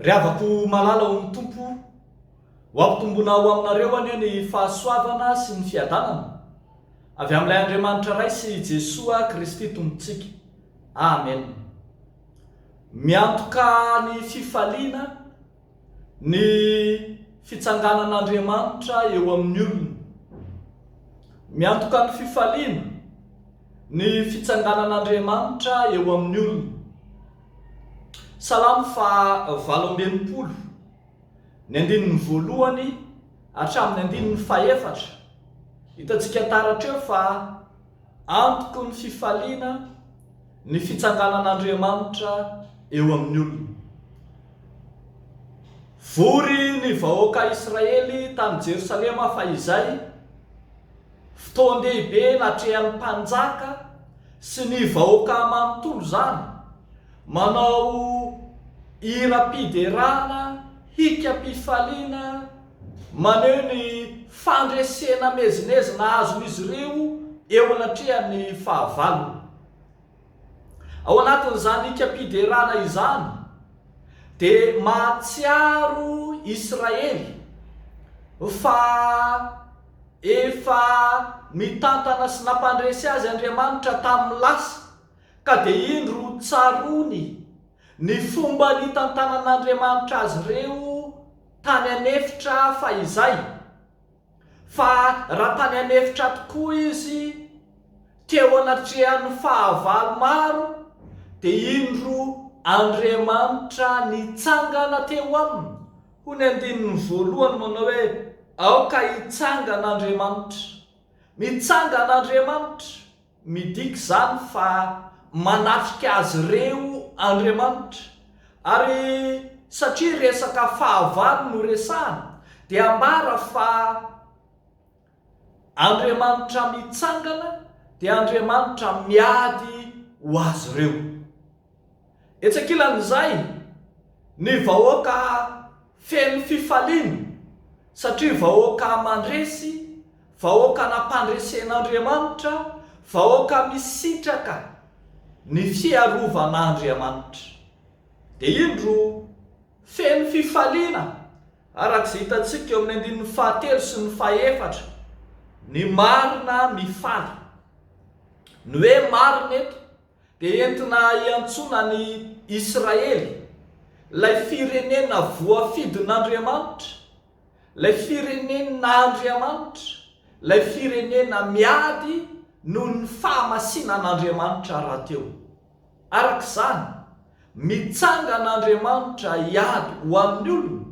Riavako malala ho ny tompo ho ampitombona ho aminareo anie ny fahasoavana sy ny fiadanana avy amin'ilay Andriamanitra ray sy Jesoa Kristy tompontsika. Amen. Miantoka ny fifaliana ny fitsanganan'Andriamanitra eo amin'ny olona. Miantoka ny fifaliana ny fitsanganan'Andriamanitra eo amin'ny olona. Salamo fa 8:20 ny andininy voalohany hatramin'ny andininy fahaefatra. Hitantsika taratra eo fa antoko ny fifaliana ny fitsanganan'Andriamanitra eo amin'ny olona. Vory ny vahoaka Israely tany Jerosalema fa izay fotoan-dehibe natrehan'ny mpanjaka sy ny vahoaka manontolo zany manao hiram-piderana, hikam-pifaliana, maneho ny fandresena mezinezina azon'izy ireo eo anatrehan'ny fahavalona. Ao anatin'izany hikam-piderana izany dia mahatsiaro Israely fa efa mitantana sy nampandresy azy Andriamanitra tamin'ny lasa, ka dia indro tsarony ny fomba nitantanan'Andriamanitra azy ireo tany anefitra fa izay. Fa raha tany anefitra tokoa izy teo anatrehan'ny fahavalo maro, dia indro Andriamanitra nitsangana teo aminy. Ho ny andininy voalohany manao hoe aoka hitsangan'Andriamanitra. Mitsangan'Andriamanitra midika zany fa manatrika azy ireo Andriamanitra, ary satria resaka fahavalo no resahana dia ambara fa Andriamanitra mitsangana dia Andriamanitra miady ho azy ireo. Etsakilan'izay ny vahoaka feno fifaliana, satria vahoaka mandresy, vahoaka nampandresen'Andriamanitra, vahoaka misitraka ny fiarovan'Andriamanitra. Dia indro feno fifaliana arak'izay hitantsika eo amin'ny andininy fahatelo sy ny fahaefatra, ny marina mifaly. Ny hoe marina eto dia entina hiantsona ny Israely, ilay firenena voafidin'Andriamanitra, ilay firenena Andriamanitra, ilay firenena miady noho ny fahamasinan'Andriamanitra rahateo. Arak'izany mitsangan'Andriamanitra hiady ho an'ny olona,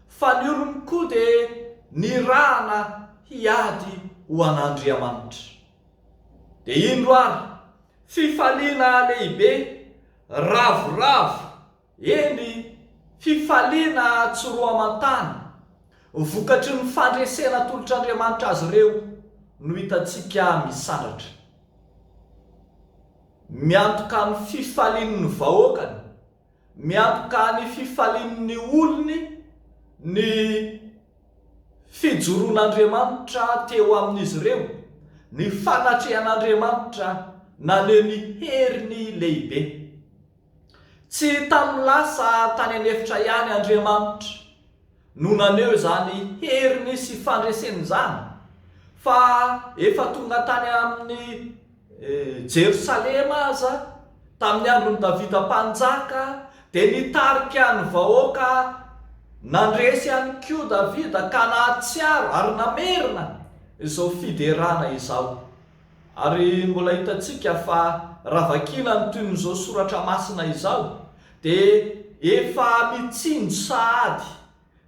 fa ny olona koa dia nirahana hiady ho an'Andriamanitra. Dia indro ary fifaliana lehibe, ravoravo, eny fifaliana tsoroamantany, vokatry ny fandresena tolotr'Andriamanitra azy ireo no hitantsika misandratra. Miantoka ny fifalian'ny vahoakany, miantoka ny fifalian'ny olony ny fijoroan'Andriamanitra teo amin'izy ireo, ny fanatrehan'Andriamanitra naneho ny heriny lehibe. Tsy tamin'ny lasa tany anefitra ihany Andriamanitra no naneho zany heriny sy fandreseny zany, fa efa tonga tany amin'ny Jerosalema aza tamin'ny andron'ny Davida mpanjaka, dia nitarika ny vahoaka nandresy ihany koa Davida ka nahatsiaro ary namerina izao fiderana izao. Ary mbola hitantsika fa raha vakina ny toy n'izao soratra masina izao dia efa mitsinjo sahady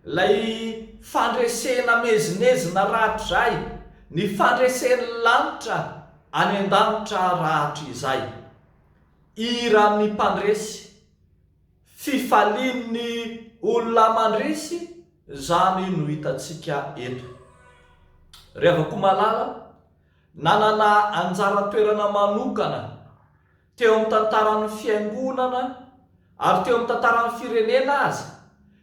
ilay fandresena mezinezina rahatrizay, ny fandresen'ny lanitra any an-danitra rahatra izay. Iran'ny mpandresy, fifalian'ny olona mandresy, zany no hitantsika eto. Riavako malala, nanana anjara toerana manokana teo amin'ny tantaran'ny fiangonana ary teo amin'ny tantaran'ny firenena azy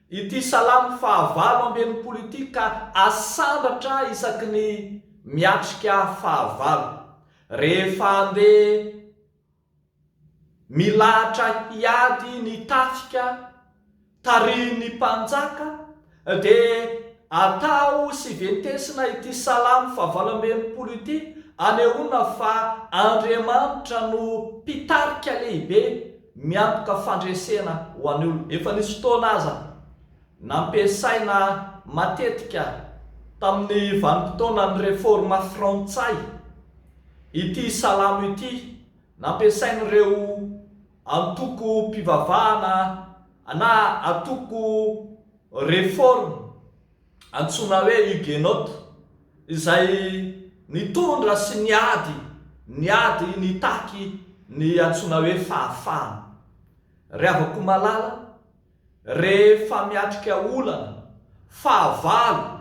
ity Salamo 9:20 ka asandatra isaky ny miatrika fahavalo. Rehefa andeha milahatra hiady ny tafika tariny mpanjaka dia atao sy vetesina ity salamo fahavalambenimpolo ity anehoana fa Andriamanitra no mpitarika lehibe miantoka fandresena ho an'ny olona. Efa nisy fotoana aza nampiasaina matetika tamin'ny vanim-potoanan'ny réforme frantsay ity salamo ity, nampiasain'ireo antoko mpivavahana na antoko réforme antsoina hoe huguenot, izay nitondra sy niady nitaky ny antsoina hoe fahafahana. Rehavako malala, rehefa miatrika olana fahavalo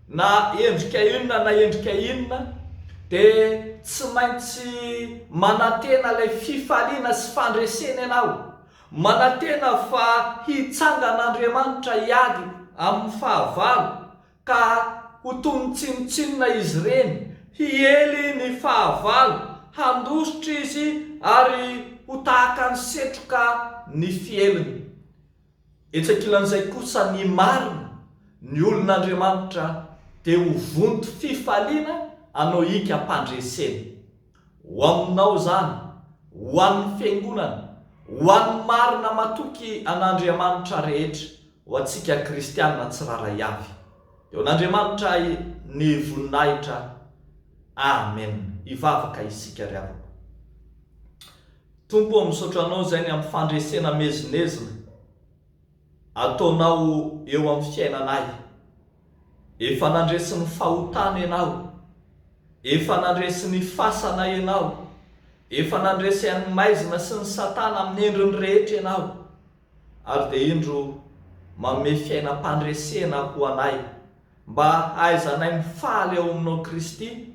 na endrika inona dia tsy maintsy manantena ilay fifaliana sy fandresena ianao, manantena fa hitsangan'Andriamanitra hiady amin'ny fahavalo ka ho toy ny tsinotsinona izy ireny, hiely ny fahavalo, handositra izy ary ho tahaka ny setroka ny fieliny. Etsakilan'izay kosa ny marina, ny olon'Andriamanitra dia ho vonto fifaliana anao hika mpandresena. Ho aminao zany, ho an'ny fiangonana, ho an'ny marina matoky an'Andriamanitra rehetra, ho antsika kristianina tsiraray avy. Eo n'Andriamanitra ny voninahitra. Amen. Ivavaka isika ry avako. Tompo, misaotra anao zay ny amin'ny fandresena mezinezina ataonao eo amin'ny fiainanay. Efa nandresy ny fahotana ianao, efa nandresy ny fasana ianao, efa nandresy ny maizina sy ny satana amin'ny endriny rehetra ianao, ary dia indro manome fiainam-pandresena ho anay mba ahaizanay mifaly ao aminao Kristy,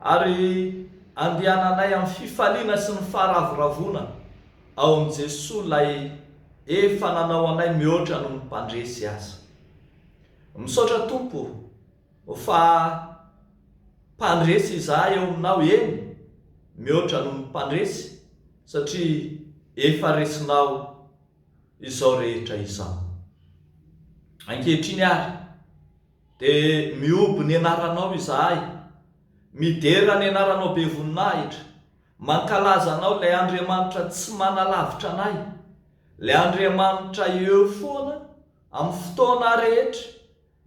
ary andehananay amin'ny fifaliana sy ny faharavoravoana ao amin'i Jesosy ilay efa nanao anay mihoatra no mpandresy azy. Misaotra Tompo fa mpandresy izahay eo aminao, eny mihoatra no mpandresy, satria efa resinao izao rehetra izao. Ankehitriny ary dia mioby ny anaranao izahay, midera ny anaranao be voninahitra, mankalaza anao ilay Andriamanitra tsy manalavitra anay, ilay Andriamanitra eo foana amin'ny fotoana rehetra,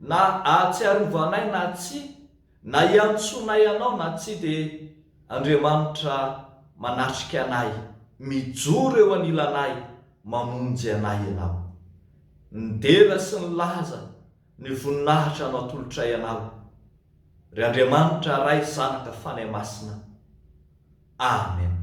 na ahatsiarovanay na tsy, na hiantsonay anao na tsy, dia Andriamanitra manatrika anay, mijoro eo anilanay, mamonjy anay ianao. Nidera sy nilaza ny voninahitra anao tolotra ianao. Ry Andriamanitra ray zanaka fanahy masina. Amen.